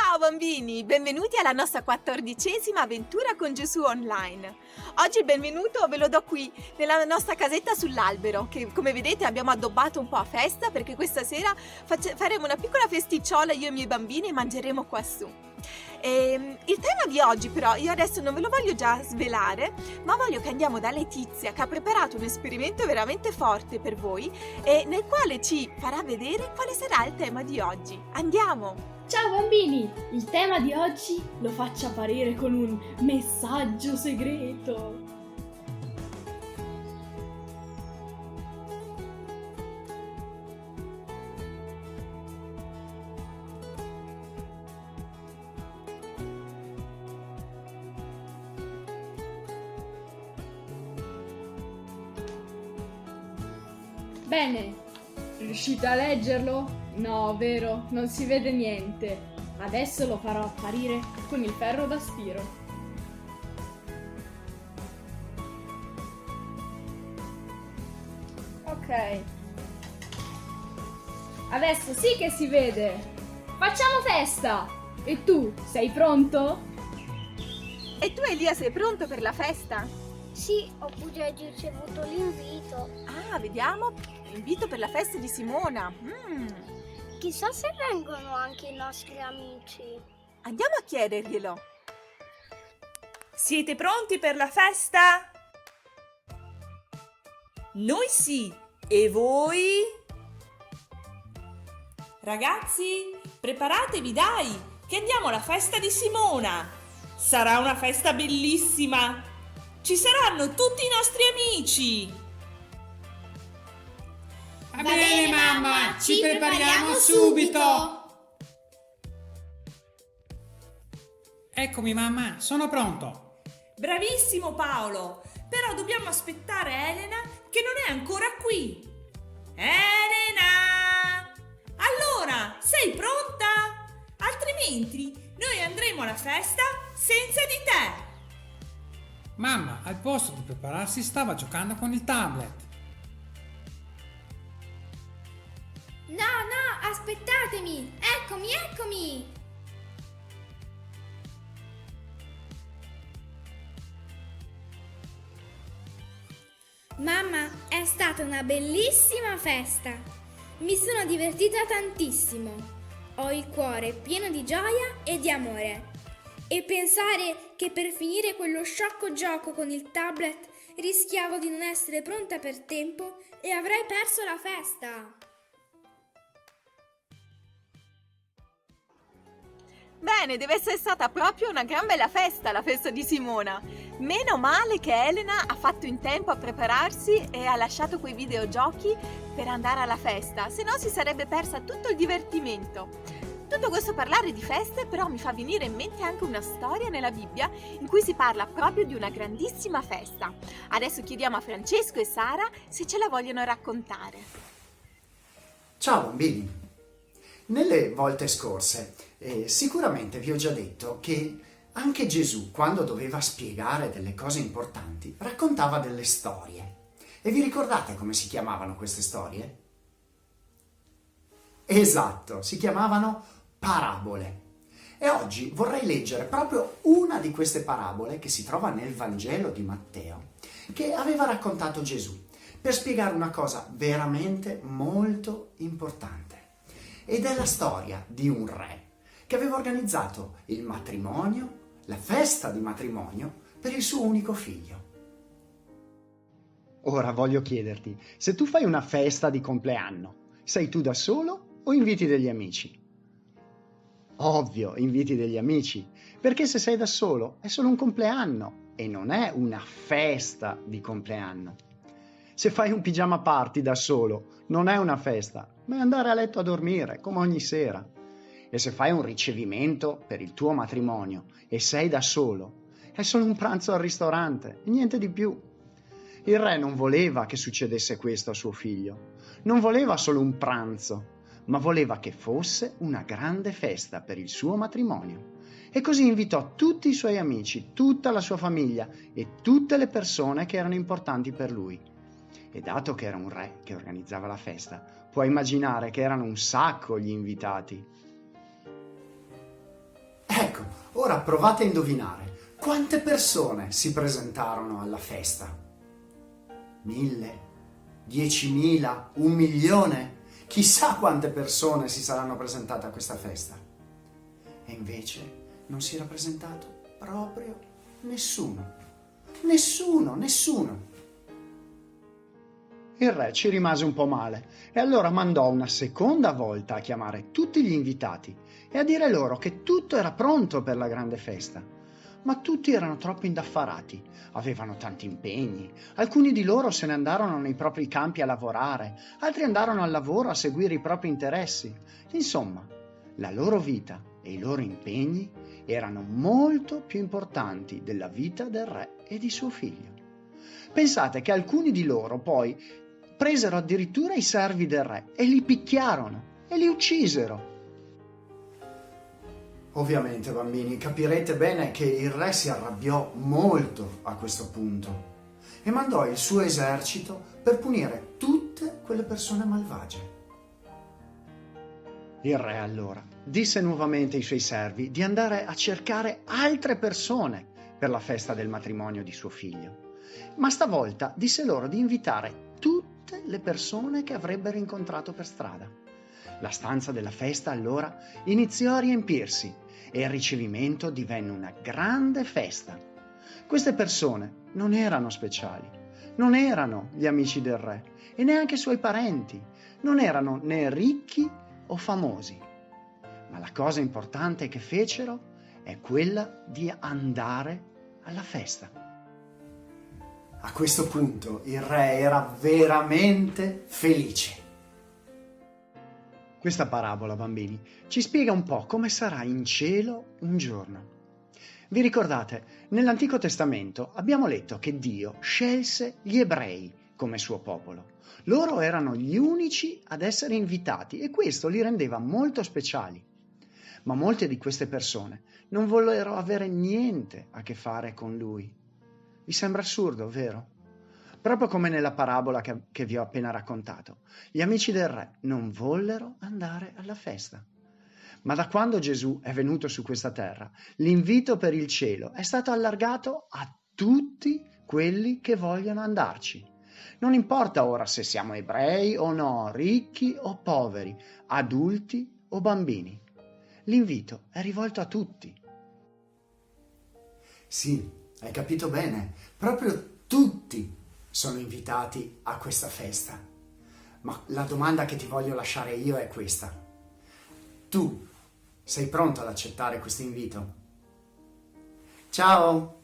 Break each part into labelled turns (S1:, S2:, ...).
S1: Ciao bambini, benvenuti alla nostra 14ª avventura con Gesù Online. Oggi il benvenuto ve lo do qui, nella nostra casetta sull'albero, che come vedete abbiamo addobbato un po' a festa perché questa sera faremo una piccola festicciola io e i miei bambini e mangeremo quassù. Il tema di oggi però io adesso non ve lo voglio già svelare, ma voglio che andiamo da Letizia che ha preparato un esperimento veramente forte per voi e nel quale ci farà vedere quale sarà il tema di oggi. Andiamo!
S2: Ciao bambini! Il tema di oggi lo faccio apparire con un messaggio segreto. Bene, riuscite a leggerlo? No, vero, non si vede niente. Adesso lo farò apparire con il ferro da stiro. Ok. Adesso sì che si vede. Facciamo festa! E tu, sei pronto?
S1: E tu Elia sei pronto per la festa?
S3: Sì, ho pure ricevuto l'invito.
S1: Ah, vediamo, l'invito per la festa di Simona.
S3: Chissà se vengono anche i nostri amici.
S1: Andiamo a chiederglielo.
S4: Siete pronti per la festa? Noi sì, e voi? Ragazzi, preparatevi dai, che andiamo alla festa di Simona. Sarà una festa bellissima. Ci saranno tutti i nostri amici.
S5: Va bene mamma, ci prepariamo subito. Eccomi mamma, sono pronto.
S4: Bravissimo Paolo, però dobbiamo aspettare Elena che non è ancora qui. Elena! Allora, sei pronta? Altrimenti noi andremo alla festa senza di te.
S5: Mamma, al posto di prepararsi stava giocando con il tablet.
S6: No, aspettatemi! Eccomi! Mamma, è stata una bellissima festa! Mi sono divertita tantissimo. Ho il cuore pieno di gioia e di amore. E pensare che per finire quello sciocco gioco con il tablet rischiavo di non essere pronta per tempo e avrei perso la festa!
S1: Bene, deve essere stata proprio una gran bella festa, la festa di Simona. Meno male che Elena ha fatto in tempo a prepararsi e ha lasciato quei videogiochi per andare alla festa, se no si sarebbe persa tutto il divertimento. Tutto questo parlare di feste però mi fa venire in mente anche una storia nella Bibbia in cui si parla proprio di una grandissima festa. Adesso chiediamo a Francesco e Sara se ce la vogliono raccontare.
S7: Ciao bambini! Nelle volte scorse sicuramente vi ho già detto che anche Gesù, quando doveva spiegare delle cose importanti, raccontava delle storie. E vi ricordate come si chiamavano queste storie? Esatto, si chiamavano parabole. E oggi vorrei leggere proprio una di queste parabole che si trova nel Vangelo di Matteo, che aveva raccontato Gesù, per spiegare una cosa veramente molto importante. Ed è la storia di un re che aveva organizzato il matrimonio, la festa di matrimonio per il suo unico figlio.
S8: Ora voglio chiederti, se tu fai una festa di compleanno, sei tu da solo o inviti degli amici? Ovvio, inviti degli amici, perché se sei da solo è solo un compleanno e non è una festa di compleanno. Se fai un pigiama party da solo, non è una festa, ma è andare a letto a dormire, come ogni sera. E se fai un ricevimento per il tuo matrimonio e sei da solo, è solo un pranzo al ristorante, e niente di più. Il re non voleva che succedesse questo a suo figlio. Non voleva solo un pranzo, ma voleva che fosse una grande festa per il suo matrimonio. E così invitò tutti i suoi amici, tutta la sua famiglia e tutte le persone che erano importanti per lui. E dato che era un re che organizzava la festa, puoi immaginare che erano un sacco gli invitati.
S7: Ecco, ora provate a indovinare quante persone si presentarono alla festa. 1000? 10.000? 1.000.000? Chissà quante persone si saranno presentate a questa festa. E invece non si era presentato proprio nessuno. Nessuno.
S8: Il re ci rimase un po' male e allora mandò una seconda volta a chiamare tutti gli invitati e a dire loro che tutto era pronto per la grande festa. Ma tutti erano troppo indaffarati, avevano tanti impegni, alcuni di loro se ne andarono nei propri campi a lavorare, altri andarono al lavoro a seguire i propri interessi. Insomma, la loro vita e i loro impegni erano molto più importanti della vita del re e di suo figlio. Pensate che alcuni di loro poi presero addirittura i servi del re e li picchiarono e li uccisero.
S7: Ovviamente, bambini, capirete bene che il re si arrabbiò molto a questo punto e mandò il suo esercito per punire tutte quelle persone malvagie.
S8: Il re allora disse nuovamente ai suoi servi di andare a cercare altre persone per la festa del matrimonio di suo figlio, ma stavolta disse loro di invitare tutte le persone che avrebbero incontrato per strada. La stanza della festa allora iniziò a riempirsi e il ricevimento divenne una grande festa. Queste persone non erano speciali, non erano gli amici del re e neanche i suoi parenti, non erano né ricchi o famosi. Ma la cosa importante che fecero è quella di andare alla festa.
S7: A questo punto il re era veramente felice.
S8: Questa parabola, bambini, ci spiega un po' come sarà in cielo un giorno. Vi ricordate, nell'Antico Testamento abbiamo letto che Dio scelse gli ebrei come suo popolo. Loro erano gli unici ad essere invitati e questo li rendeva molto speciali. Ma molte di queste persone non vollero avere niente a che fare con lui. Vi sembra assurdo, vero? Proprio come nella parabola che vi ho appena raccontato. Gli amici del re non vollero andare alla festa. Ma da quando Gesù è venuto su questa terra, l'invito per il cielo è stato allargato a tutti quelli che vogliono andarci. Non importa ora se siamo ebrei o no, ricchi o poveri, adulti o bambini. L'invito è rivolto a tutti.
S7: Sì, hai capito bene, proprio tutti sono invitati a questa festa. Ma la domanda che ti voglio lasciare io è questa. Tu sei pronto ad accettare questo invito? Ciao!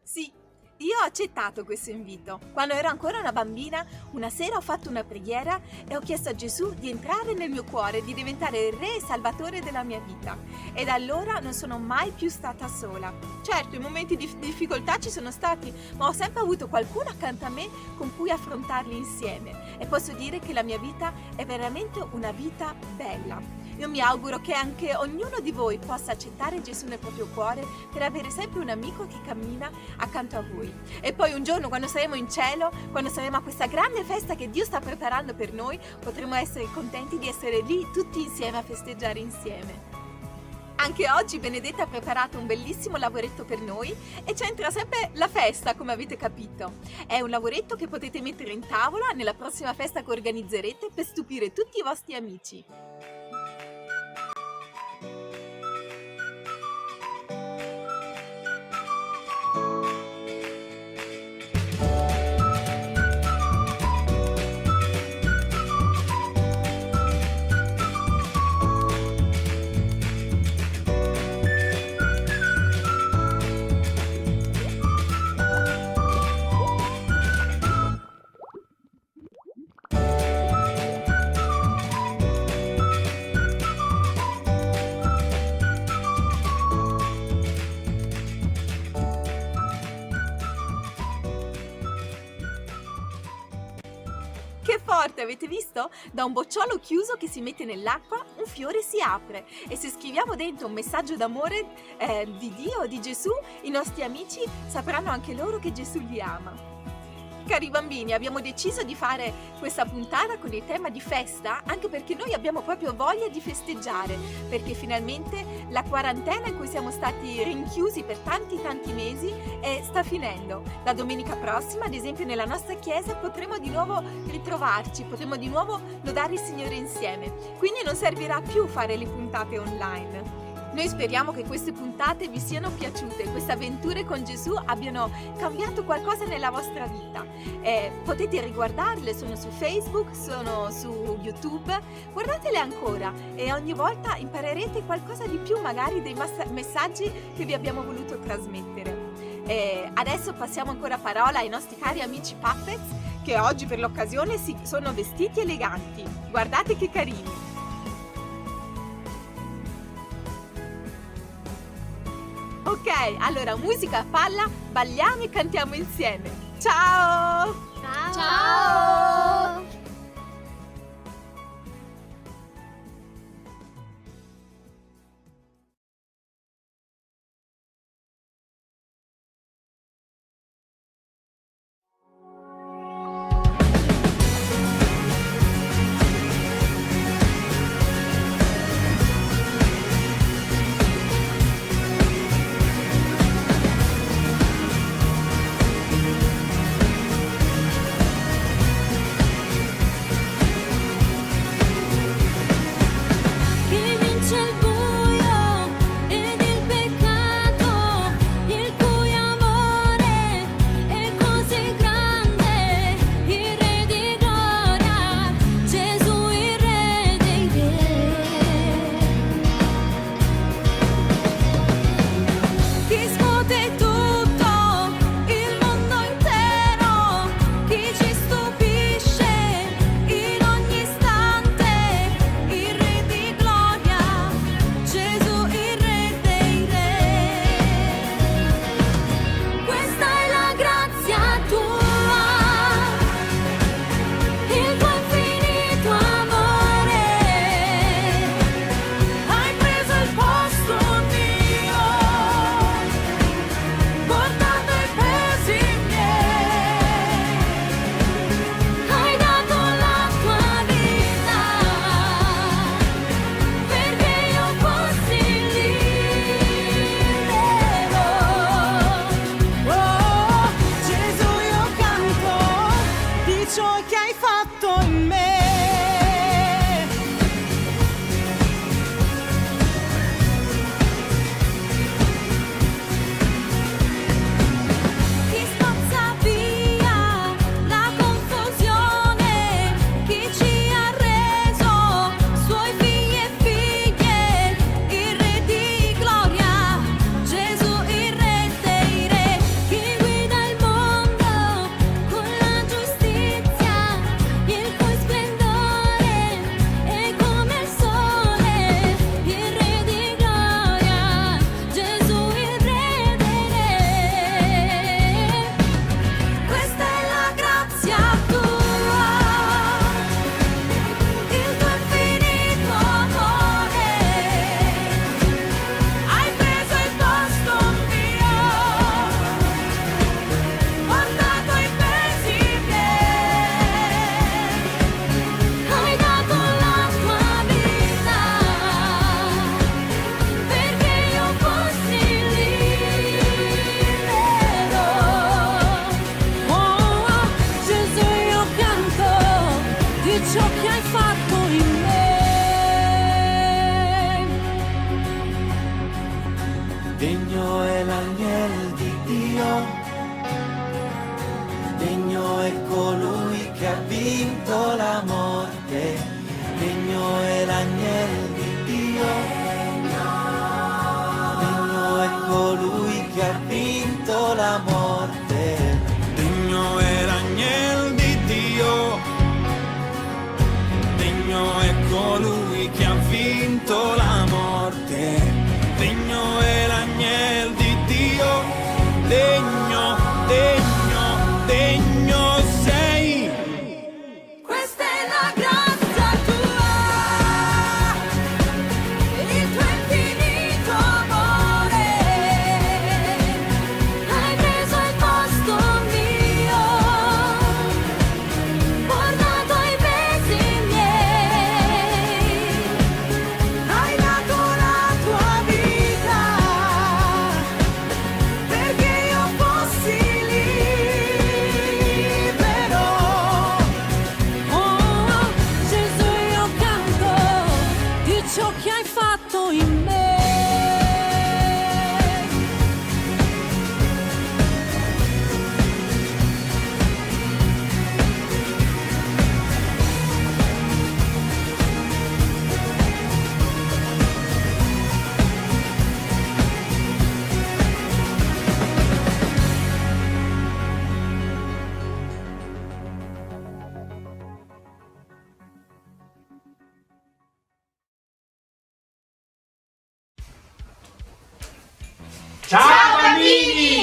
S1: Sì, io ho accettato questo invito. Quando ero ancora una bambina, una sera ho fatto una preghiera e ho chiesto a Gesù di entrare nel mio cuore, di diventare il re e salvatore della mia vita. E da allora non sono mai più stata sola. Certo, i momenti di difficoltà ci sono stati, ma ho sempre avuto qualcuno accanto a me con cui affrontarli insieme. E posso dire che la mia vita è veramente una vita bella. Io mi auguro che anche ognuno di voi possa accettare Gesù nel proprio cuore per avere sempre un amico che cammina accanto a voi. E poi un giorno, quando saremo in cielo, quando saremo a questa grande festa che Dio sta preparando per noi, potremo essere contenti di essere lì tutti insieme a festeggiare insieme. Anche oggi Benedetta ha preparato un bellissimo lavoretto per noi e c'entra sempre la festa, come avete capito. È un lavoretto che potete mettere in tavola nella prossima festa che organizzerete per stupire tutti i vostri amici. Che forte, avete visto? Da un bocciolo chiuso che si mette nell'acqua, un fiore si apre e se scriviamo dentro un messaggio d'amore di Dio, di Gesù, i nostri amici sapranno anche loro che Gesù li ama. Cari bambini, abbiamo deciso di fare questa puntata con il tema di festa, anche perché noi abbiamo proprio voglia di festeggiare, perché finalmente la quarantena in cui siamo stati rinchiusi per tanti mesi sta finendo. La domenica prossima, ad esempio, nella nostra chiesa potremo di nuovo ritrovarci, potremo di nuovo lodare il Signore insieme. Quindi non servirà più fare le puntate online. Noi speriamo che queste puntate vi siano piaciute, queste avventure con Gesù abbiano cambiato qualcosa nella vostra vita. Potete riguardarle, sono su Facebook, sono su YouTube, guardatele ancora e ogni volta imparerete qualcosa di più, magari dei messaggi che vi abbiamo voluto trasmettere. Adesso passiamo ancora parola ai nostri cari amici Puppets, che oggi per l'occasione si sono vestiti eleganti. Guardate che carini! Ok, allora musica a palla, balliamo e cantiamo insieme. Ciao!
S3: Ciao!
S9: Degno è l'agnel di Dio, degno è colui che ha vinto la morte, degno è l'agnel di Dio, degno è colui che ha vinto la morte, degno è l'agnel di Dio, degno è colui che ha vinto la morte. Degno è l'agnel di Dio, degno, degno, degno sei.
S7: Ciao bambini!